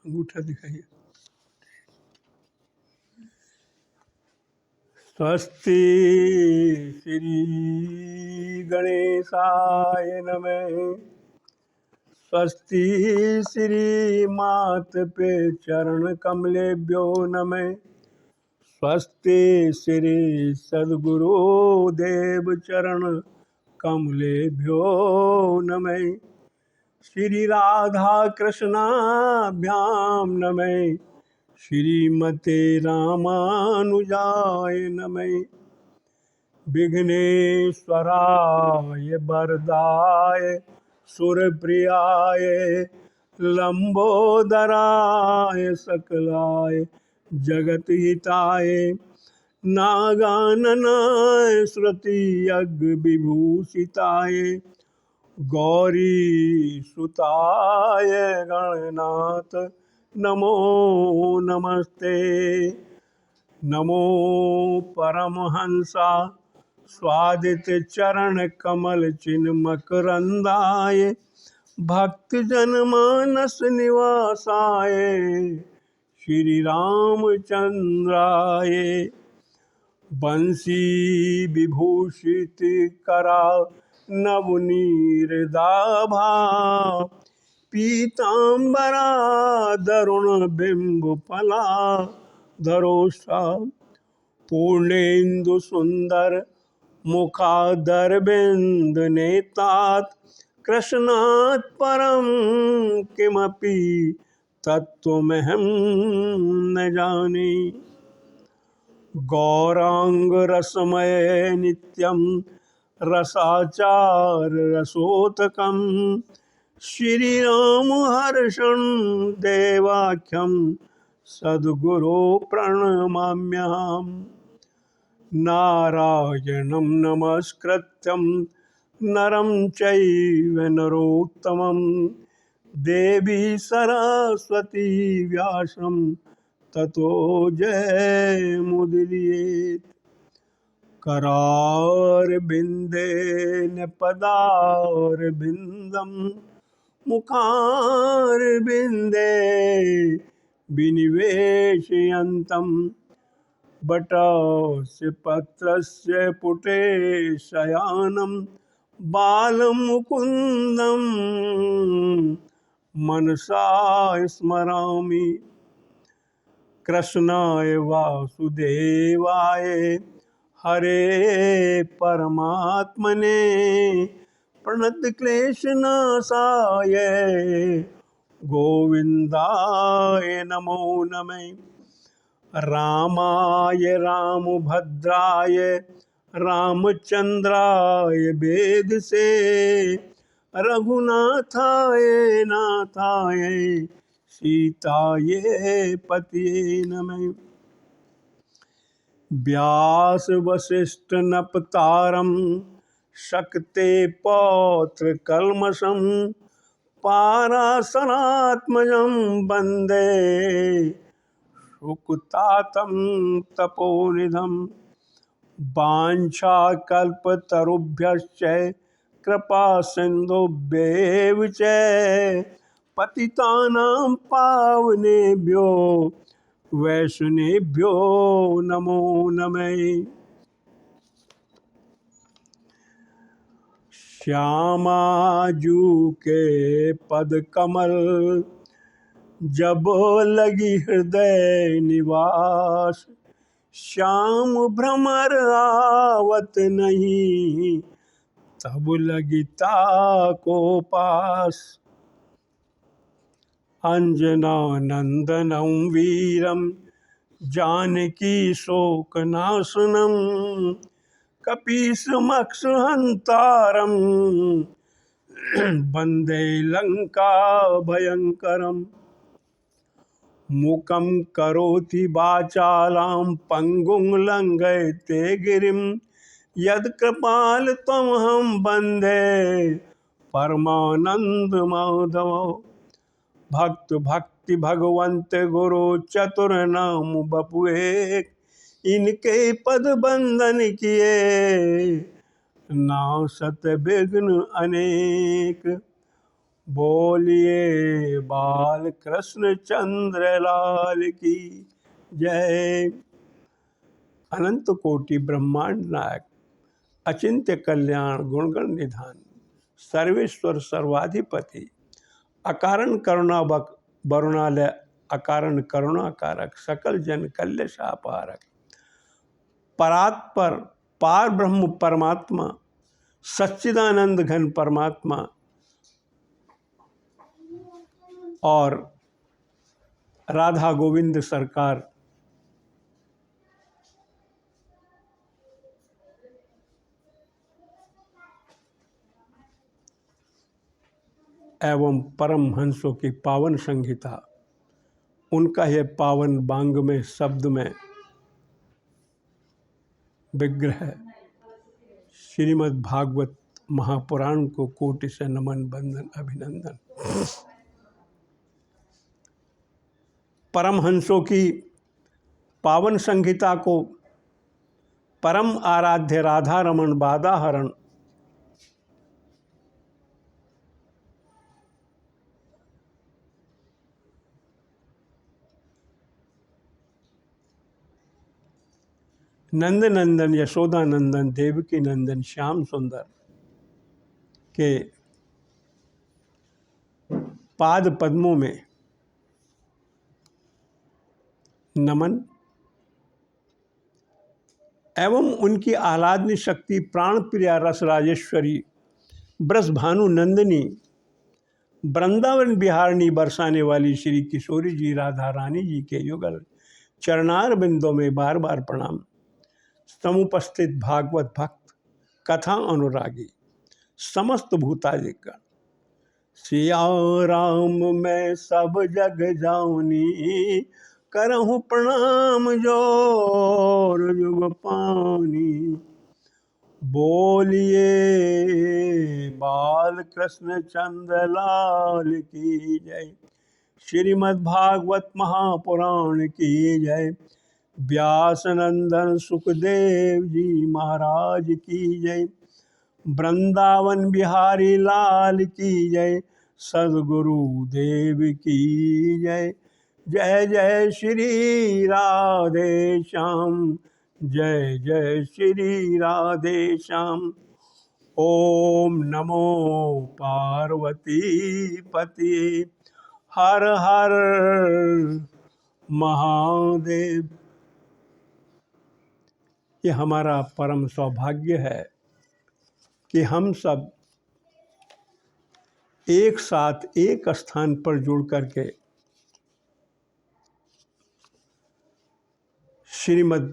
अंगूठा दिखाइए। स्वस्ति श्री गणेशाय नमः। स्वस्ति श्री मात पे चरण कमलेभ्यो नमः। स्वस्ति श्री सद्गुरु देव चरण कमलेभ्यो नमः। श्री राधा कृष्णाभ्याम नमः। श्रीमते रामानुजाय नमः। विघ्नेश्वराय वरदाय सुरप्रियाय लंबोदराय सकलाय जगतहिताय नागाननाय श्रुति यज्ञ विभूषिताय गौरी सुताय गणनाथ नमो नमस्ते। नमो परमहंसा स्वादित चरण कमल चिन्मकरंदाय भक्त जनमानस निवासाय श्री रामचंद्राय बंसी विभूषित करा नवनीरदाभा पीतांबरा दरुण बिंब फला धरोषा पूर्णेन्दु सुंदर मुखादरविंद नेतात कृष्णात् परम किमपि तत्त्वमहं न जाने। गौरांग रसमय नित्यं रसाचार रसोतकं श्रीराम हर्षं देवाख्यं सद्गुरो प्रणमाम्यहम्। नारायणं नमस्कृत्यं नरं चैव नरोत्तमं देवी सरस्वती व्यासं ततो जयमुदीरयेत्। करारविन्देन पदारविन्दं मुखारविन्दे विनिवेशयन्तं बटस्य पत्रस्य पुटे शयानं बालमुकुन्दं मनसा स्मरामि। कृष्णाय वासुदेवाय हरे परमात्मने प्रणतक्लेशनाशाय गोविन्दाय नमो नमः। रामाय रामभद्राय रामचंद्राय वेदसे रघुनाथाय नाथाय सीताये पतये नमः। व्यास वसिष्ठ नपतारम शक्ते पौत्र कल्मषम पाराशरात्मजं वन्दे सुकुतातं तपोनिधं। वाञ्छाकल्पतरुभ्यश्च कृपा सिन्धुभ्येव च पतितानां पावनेभ्यो वैष्णवेभ्यो नमो नमः। श्यामाजू के पद कमल जब लगी हृदय निवास श्याम भ्रमर आवत नहीं तब लगिता को पास। अंजना नंदनम वीरम जानकी शोक नाशनम कपीसमक्ष हंतारम वंदे लंका भयंकरम। मुकं करोति वाचालां पंगुं लंघयते गिरिं यत्कृपालतमहं वन्दे परमानंद माधव। भक्त भक्ति भगवंत गुरु चतुर नाम बपुए इनके पद बंदन किए नासत विघ्न अनेक। बोलिए बाल कृष्ण चंद्र लाल की जय। अनंत कोटि ब्रह्मांड नायक, अचिंत्य कल्याण गुणगण निधान, सर्वेश्वर सर्वाधिपति, अकारण करुणा वरुणालय, अकारण करुणाकारक, सकल जन कल्यशापारक, परात्पर पार ब्रह्म परमात्मा, सच्चिदानंद घन परमात्मा और राधा गोविंद सरकार एवं परम हंसों की पावन संहिता, उनका यह पावन बांग में शब्द में विग्रह श्रीमद् भागवत महापुराण को कोटि से नमन बंदन अभिनंदन। परमहंसों की पावन संहिता को परम आराध्य राधा रमण बाधाहरण नंद नंदन यशोदा नंदन देवकी नंदन श्याम सुंदर के पाद पद्मों में नमन एवं उनकी आह्लादनी शक्ति प्राण प्रिया रस राजेश्वरी ब्रज भानु नंदिनी वृंदावन बिहारणी बरसाने वाली श्री किशोरी जी राधा रानी जी के युगल चरणार बिंदों में बार बार प्रणाम। समुपस्थित भागवत भक्त कथा अनुरागी समस्त भूतादिगण, सिया राम मैं सब जग जाऊनी, करहूँ प्रणाम जोर जुग पानी। बोलिए बाल कृष्ण चंद्र लाल की जय। श्रीमद् भागवत महापुराण की जय। व्यास नंदन सुखदेव जी महाराज की जय। वृंदावन बिहारी लाल की जय। सद्गुरु देव की जय। जय जय श्री राधे श्याम, जय जय श्री राधे श्याम। ओम नमो पार्वती पति, हर हर महादेव। ये हमारा परम सौभाग्य है कि हम सब एक साथ एक स्थान पर जुड़ करके श्रीमद्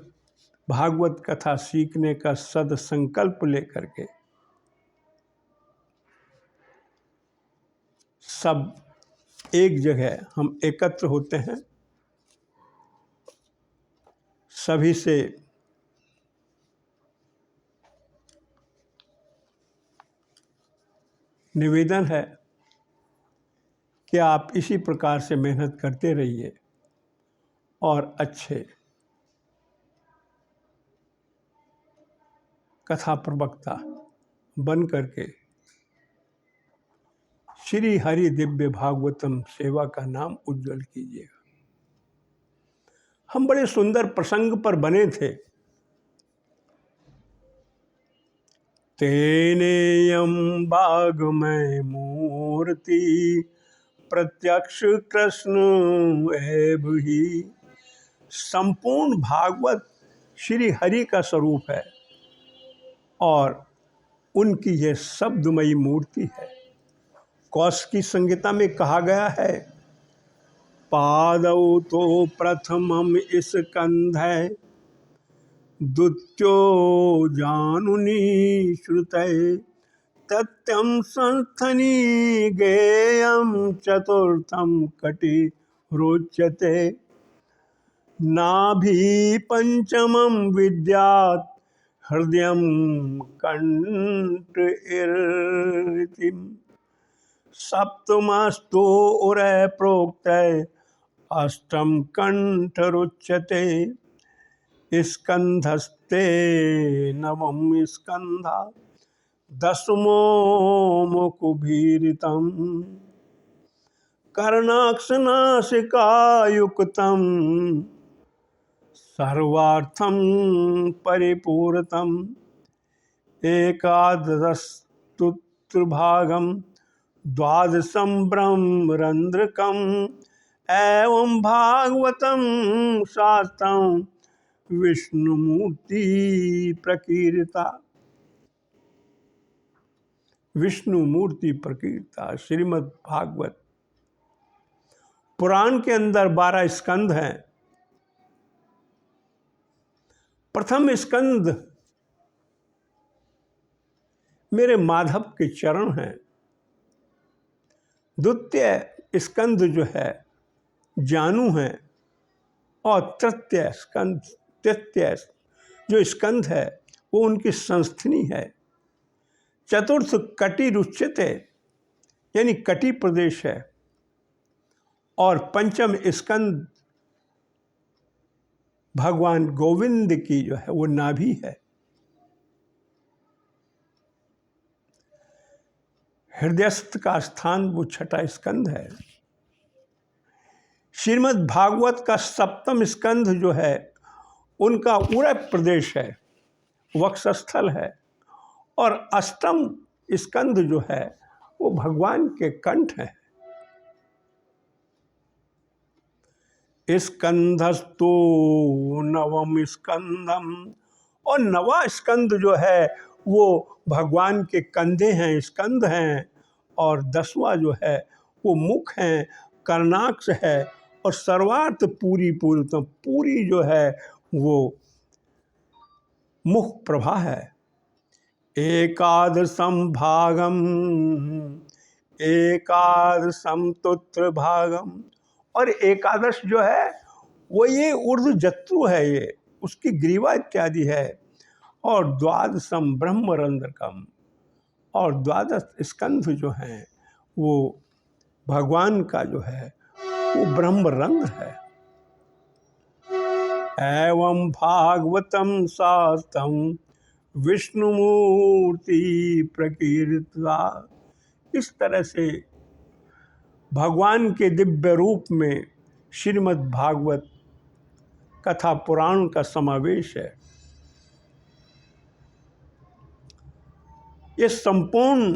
भागवत कथा सीखने का सद संकल्प लेकर के सब एक जगह हम एकत्र होते हैं। सभी से निवेदन है कि आप इसी प्रकार से मेहनत करते रहिए और अच्छे कथा प्रवक्ता बन करके श्री हरि दिव्य भागवतम सेवा का नाम उज्जवल कीजिएगा। हम बड़े सुंदर प्रसंग पर बने थे। तेनेयम बाग में मूर्ति, प्रत्यक्ष कृष्ण एव ही। संपूर्ण भागवत श्री हरि का स्वरूप है और उनकी यह शब्दमयी मूर्ति है। कौशिकी संहिता में कहा गया है, पादौ तो प्रथमम स्कंधे, द्वितीयो जानुनी श्रुतये, तत्यं संस्थनि गेयं, चतुर्थं कटि रोचते। नाभि पंचमं विद्यात्, हृदयं कंठ इरितिम्। सप्तमस्तु उरय प्रोक्तये, अष्टम कंठ रुच्यते। स्कंधस्ते नवम स्कंधा, दशमो मुखुभीरितम्। कर्णाक्षनासिकायुक्तं सर्वार्थं परिपूर्णम् एकादशस्तुत्रभागं द्वादशं ब्रह्मरंद्रकम् एवं भागवतं शास्त्रं विष्णुमूर्ति प्रकीर्ता। विष्णु मूर्ति प्रकीर्ता। श्रीमद् भागवत पुराण के अंदर 12 स्कंद हैं। प्रथम स्कंद मेरे माधव के चरण हैं। द्वितीय स्कंद जो है जानू है, और तृतीय जो स्कंद है वो उनकी संस्थनी है। चतुर्थ कटि रुच्यते यानी कटि प्रदेश है, और पंचम स्कंद भगवान गोविंद की जो है वो नाभि है। हृदयस्थ का स्थान वो छठा स्कंद है। श्रीमद् भागवत का सप्तम स्कंद जो है उनका उरय प्रदेश है, वक्षस्थल है, और अष्टम स्कंद जो है वो भगवान के कंठ है। स्कंधस्तु नवम स्कंदम, और नवा स्कंद जो है वो भगवान के कंधे हैं, स्कंद हैं, और 10वां जो है वो मुख हैं, कर्णाक्ष है, और सर्वार्थ पूरी जो है वो मुख प्रभा है। एकादशम भागम एकादशम तुत्र भागम, और एकादश जो है वो ये ऊर्ध्व जत्रु है, ये उसकी ग्रीवा इत्यादि है। और द्वादशम ब्रह्मरंध्रकम, और द्वादश स्कंध जो हैं वो भगवान का जो है वो ब्रह्मरंध्र है। एवं भागवतम शास्त्रम विष्णुमूर्ति प्रकीर्ता। इस तरह से भगवान के दिव्य रूप में श्रीमद् भागवत कथा पुराण का समावेश है। ये संपूर्ण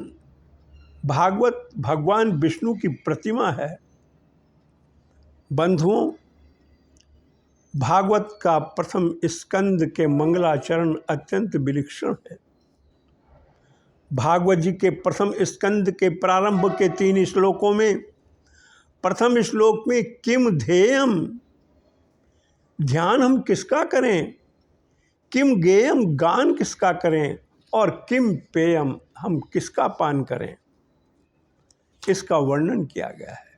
भागवत भगवान विष्णु की प्रतिमा है। बंधुओं, भागवत का प्रथम स्कंद के मंगलाचरण अत्यंत विलक्षण है। भागवत जी के प्रथम स्कंद के प्रारंभ के 3 श्लोकों में, प्रथम श्लोक में किम ध्येयम, ध्यान हम किसका करें, किम गेयम, गान किसका करें, और किम पेयम, हम किसका पान करें, इसका वर्णन किया गया है।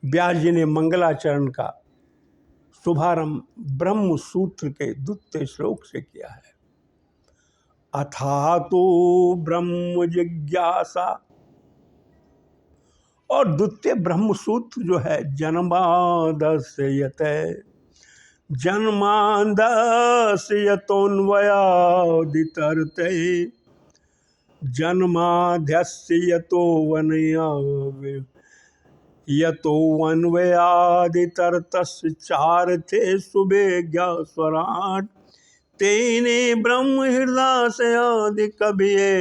व्यास जी ने मंगलाचरण का शुभारंभ ब्रह्म सूत्र के द्वितीय श्लोक से किया है। अथा तो ब्रह्म जिज्ञासा, और द्वितीय ब्रह्म सूत्र जो है जन्मादस्यते जन्मादस्यतोन्वयादितरते जन्माध्यस्य यतोऽन्वयादितरतस्य चार्थे सुवेज्ञा स्वराट तेने ब्रह्म हृदय कविये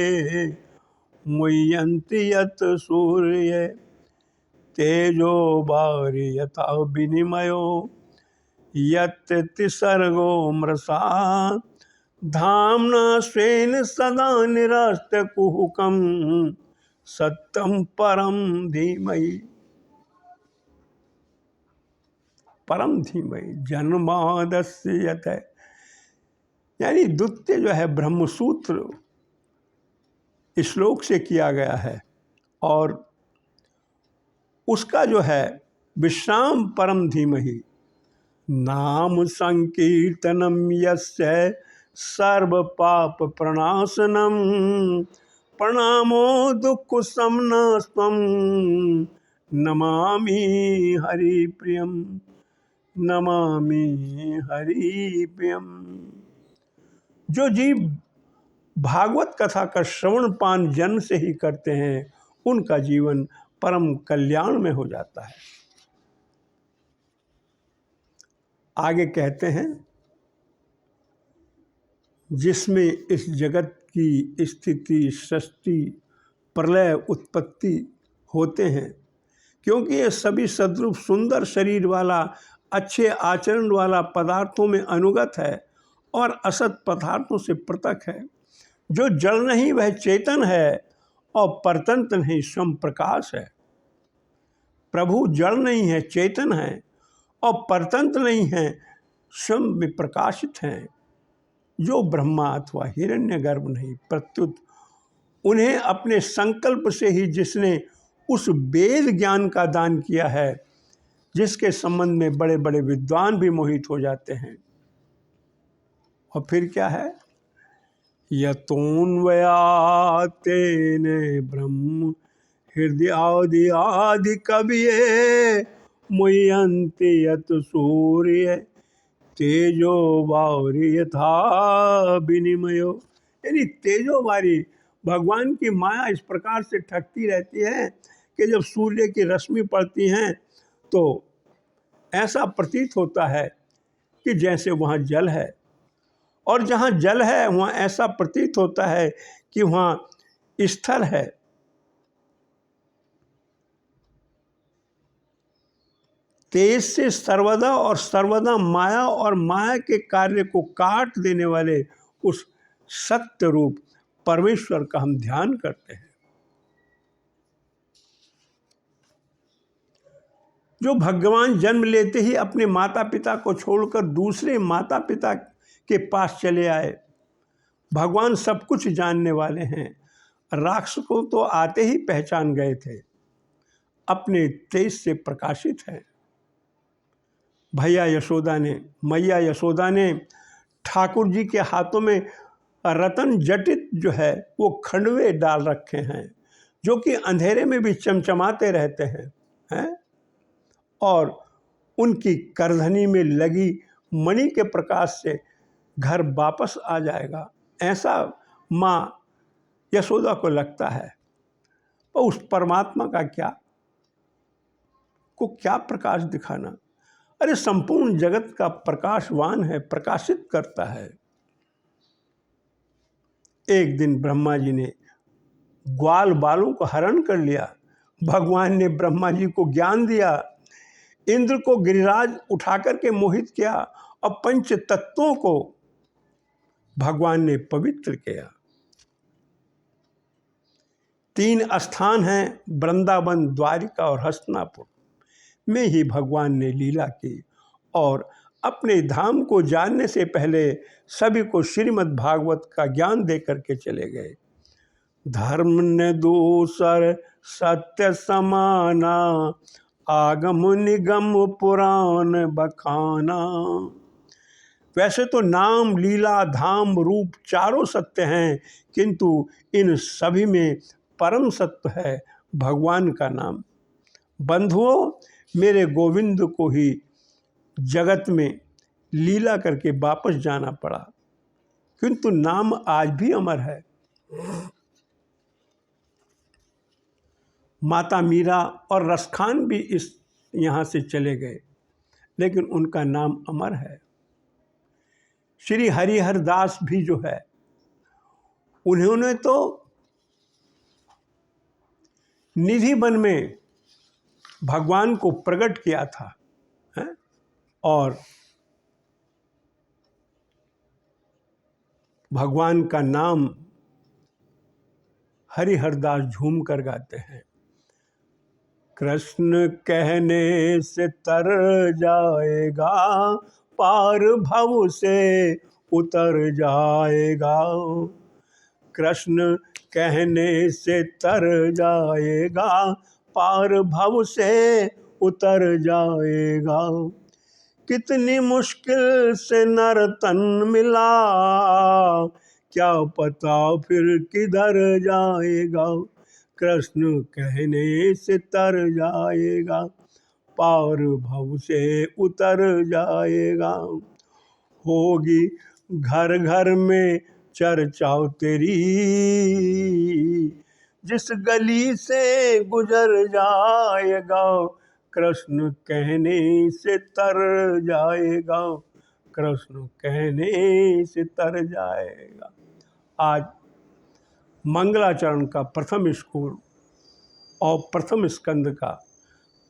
मुह्यन्ति यत् सूर्य तेजो वारि यथा विनिमयो यत् त्रिसर्गो मृषा धाम्ना स्वेन सदा निरस्तकुहकं सत्यं परम धीमहि। परम धीमहि जन्मादस्यत, यानी द्वितीय जो है ब्रह्मसूत्र श्लोक से किया गया है, और उसका जो है विश्राम परम धीमहि। नाम संकीर्तनम यस्य सर्व पाप प्रणाशनम प्रणामो दुख समनास्त्वं नमामि हरि प्रियम, नमामि हरि प्रियम। जो जीव भागवत कथा का श्रवण पान जन्म से ही करते हैं उनका जीवन परम कल्याण में हो जाता है। आगे कहते हैं, जिसमें इस जगत की स्थिति, सृष्टि, प्रलय, उत्पत्ति होते हैं, क्योंकि ये सभी सद्रूप सुंदर शरीर वाला, अच्छे आचरण वाला पदार्थों में अनुगत है और असत पदार्थों से पृथक है। जो जड़ नहीं वह चेतन है और परतंत्र नहीं, स्वयं प्रकाश है। प्रभु जड़ नहीं है, चेतन है और परतंत्र नहीं है, स्वयं में प्रकाशित हैं। जो ब्रह्मा अथवा हिरण्यगर्भ नहीं, प्रत्युत उन्हें अपने संकल्प से ही जिसने उस वेद ज्ञान का दान किया है, जिसके संबंध में बड़े बड़े विद्वान भी मोहित हो जाते हैं। और फिर क्या है, यतोन्वयातेन ब्रह्म हृदयादि आदि कविये मुह्यन्ति यत सूर्य तेजो वारि यथा विनिमयो। यानी तेजो वारी, भगवान की माया इस प्रकार से ठगती रहती है कि जब सूर्य की रश्मि पड़ती हैं तो ऐसा प्रतीत होता है कि जैसे वहाँ जल है, और जहाँ जल है वहाँ ऐसा प्रतीत होता है कि वहाँ स्थल है। तेज से सर्वदा और सर्वदा माया और माया के कार्य को काट देने वाले उस सत्य रूप परमेश्वर का हम ध्यान करते हैं। जो भगवान जन्म लेते ही अपने माता पिता को छोड़कर दूसरे माता पिता के पास चले आए। भगवान सब कुछ जानने वाले हैं। राक्षस को तो आते ही पहचान गए थे, अपने तेज से प्रकाशित है। मैया यशोदा ने ठाकुर जी के हाथों में रतन जटित जो है वो खंडवे डाल रखे हैं, जो कि अंधेरे में भी चमचमाते रहते हैं और उनकी करधनी में लगी मणि के प्रकाश से घर वापस आ जाएगा, ऐसा माँ यशोदा को लगता है। और उस परमात्मा का क्या प्रकाश दिखाना। अरे संपूर्ण जगत का प्रकाशवान है, प्रकाशित करता है। एक दिन ब्रह्मा जी ने ग्वाल बालों को हरण कर लिया। भगवान ने ब्रह्मा जी को ज्ञान दिया, इंद्र को गिरिराज उठा करके मोहित किया और पंच तत्वों को भगवान ने पवित्र किया। 3 स्थान हैं, वृंदावन, द्वारिका और हस्तिनापुर में ही भगवान ने लीला की और अपने धाम को जानने से पहले सभी को श्रीमद् भागवत का ज्ञान दे करके चले गए। धर्म ने दूसर सत्य समाना, आगम निगम पुराण बखाना। वैसे तो नाम, लीला, धाम, रूप चारों सत्य हैं, किंतु इन सभी में परम सत्य है भगवान का नाम। बंधुओं, मेरे गोविंद को ही जगत में लीला करके वापस जाना पड़ा, किंतु नाम आज भी अमर है। माता मीरा और रसखान भी यहाँ से चले गए, लेकिन उनका नाम अमर है। श्री हरिहर दास भी जो है, उन्होंने तो निधि वन में भगवान को प्रकट किया था और भगवान का नाम हरिहरदास झूम कर गाते हैं। कृष्ण कहने से तर जाएगा, पार भव से उतर जाएगा। कृष्ण कहने से तर जाएगा, पार भव से उतर जाएगा। कितनी मुश्किल से नर तन मिला, क्या पता फिर किधर जाएगा। कृष्ण कहने से तर जाएगा, पार भव से उतर जाएगा। होगी घर घर में चर्चा तेरी, जिस गली से गुजर जाएगा, कृष्ण कहने से तर जाएगा, कृष्ण कहने से तर जाएगा। आज मंगलाचरण का प्रथम स्कूल और प्रथम स्कंद का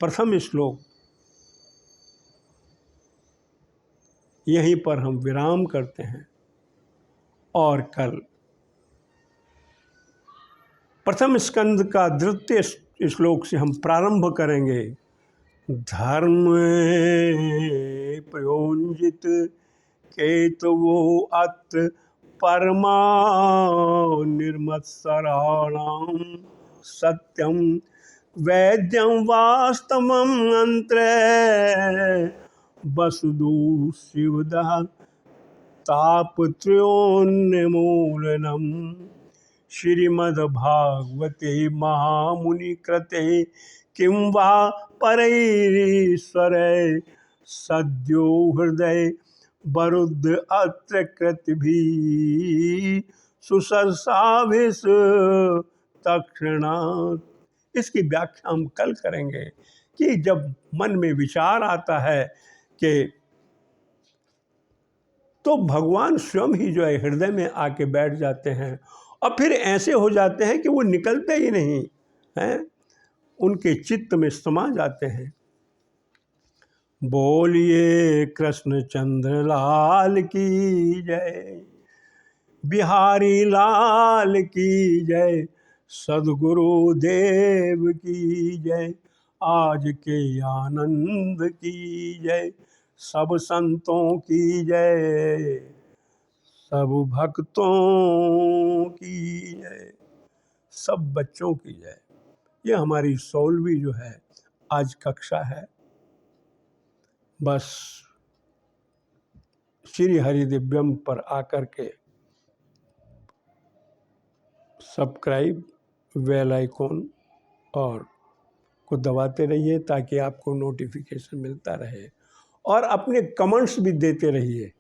प्रथम श्लोक यहीं पर हम विराम करते हैं और कल प्रथम स्कंद का द्वितीय श्लोक से हम प्रारंभ करेंगे। धर्म प्रयोजित केतवो अत्र परमा निर्मत्सराणाम सत्यम वैद्यम वास्तवम अंतरे वसुदु शिवदा तापत्र्योन्मूलनम। श्रीमद्भागवते महामुनि कृते किं वा परैरीश्वरै सद्यो हृदय वरुद्ध अत्र कृतिभिः सुसरसाभिष तक्षणात्। इसकी व्याख्या हम कल करेंगे कि जब मन में विचार आता है कि तो भगवान स्वयं ही जो है हृदय में आके बैठ जाते हैं और फिर ऐसे हो जाते हैं कि वो निकलते ही नहीं हैं, उनके चित्त में समा जाते हैं। बोलिए कृष्णचंद्र लाल की जय, बिहारी लाल की जय, सद्गुरु देव की जय, आज के आनंद की जय, सब संतों की जय, सब भक्तों की जय, सब बच्चों की जय। ये हमारी 16वीं जो है आज कक्षा है। बस श्री हरिदिव्यम पर आकर के सब्सक्राइब, बेल आइकॉन और को दबाते रहिए ताकि आपको नोटिफिकेशन मिलता रहे और अपने कमेंट्स भी देते रहिए।